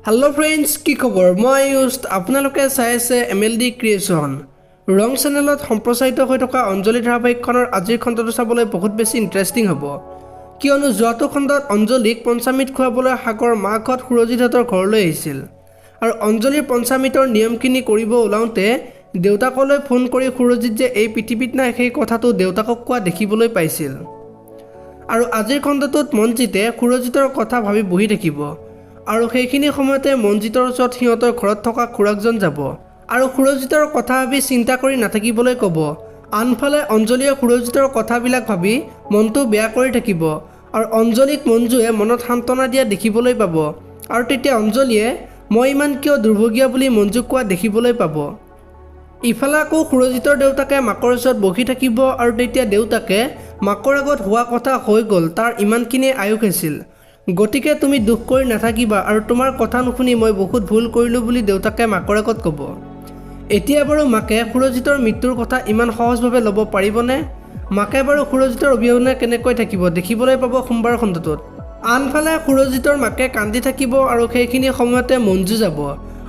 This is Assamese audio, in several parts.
हेलो फ्रेंड्स की खबर मैं आयुष आपनालोके चाই আছে MLD ক্ৰিয়েশ্যন ৰং চেনেলত সম্প্ৰচাৰিত হৈ থকা অঞ্জলি ধাৰাবাহিকখনৰ আজিৰ খণ্ডটো চাবলৈ বহুত বেছি ইন্টাৰেষ্টিং হ'ব কিয়নো যোৱাটো খণ্ডত অঞ্জলিক পঞ্চামৃত খুৱাবলৈ সাগৰ মাকত সুৰজিতৰ ঘৰলৈ আহিছিল আৰু অঞ্জলিৰ পঞ্চামৃতৰ নিয়মখিনি কৰিব ওলাওঁতে দেউতাকলৈ ফোন কৰি সুৰজিত যে এই পৃথিৱীত নাই সেই কথাটো দেউতাকক কোৱা দেখিবলৈ পাইছিল আৰু আজিৰ খণ্ডটোত মনজিতে সুৰজিতৰ কথা ভাবি বহি থাকিব আৰু সেইখিনি সময়তে মনজিতৰ ওচৰত সিহঁতৰ ঘৰত থকা খুৰাকজন যাব আৰু সুৰজিতৰ কথা ভাবি চিন্তা কৰি নাথাকিবলৈ ক'ব আনফালে অঞ্জলিয়ে সুৰজিতৰ কথাবিলাক ভাবি মনটো বেয়া কৰি থাকিব আৰু অঞ্জলিক মঞ্জুৱে মনত সান্তনা দিয়া দেখিবলৈ পাব আৰু তেতিয়া অঞ্জলিয়ে মই ইমান কিয় দুৰ্ভগীয়া বুলি মঞ্জুক কোৱা দেখিবলৈ পাব ইফালে আকৌ সুৰজিতৰ দেউতাকে মাকৰ ওচৰত বহি থাকিব আৰু তেতিয়া দেউতাকে মাকৰ আগত হোৱা কথা হৈ গ'ল তাৰ ইমানখিনি আয়ুস আছিল গতিকে তুমি দুখ কৰি নাথাকিবা আৰু তোমাৰ কথা নুশুনি মই বহুত ভুল কৰিলোঁ বুলি দেউতাকে মাকৰ আগত ক'ব এতিয়া বাৰু মাকে সুৰজিতৰ মৃত্যুৰ কথা ইমান সহজভাৱে ল'ব পাৰিবনে মাকে বাৰু সুৰজিতৰ অবিহনে কেনেকৈ থাকিব দেখিবলৈ পাব সোমবাৰ খণ্ডটোত আনফালে সুৰজিতৰ মাকে কান্দি থাকিব আৰু সেইখিনি সময়তে মঞ্জু যাব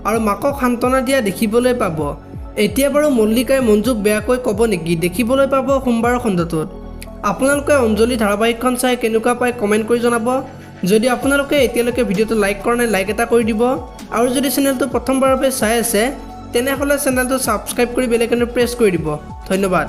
আৰু মাকক সান্তনা দিয়া দেখিবলৈ পাব এতিয়া বাৰু মল্লিকাই মঞ্জুক বেয়াকৈ ক'ব নেকি দেখিবলৈ পাব সোমবাৰ খণ্ডটোত আপোনালোকে অঞ্জলি ধাৰাবাহিকখন চাই কেনেকুৱা পায় কমেণ্ট কৰি জনাব যদি আপোনালোকে এতিয়ালৈকে ভিডিঅ'টো লাইক কৰা নাই লাইক এটা কৰি দিব আৰু যদি চেনেলটো প্ৰথমবাৰৰ বাবে চাই আছে তেনেহ'লে চেনেলটো ছাবস্ক্ৰাইব কৰি বেল আইকনটো প্ৰেছ কৰি দিব ধন্যবাদ।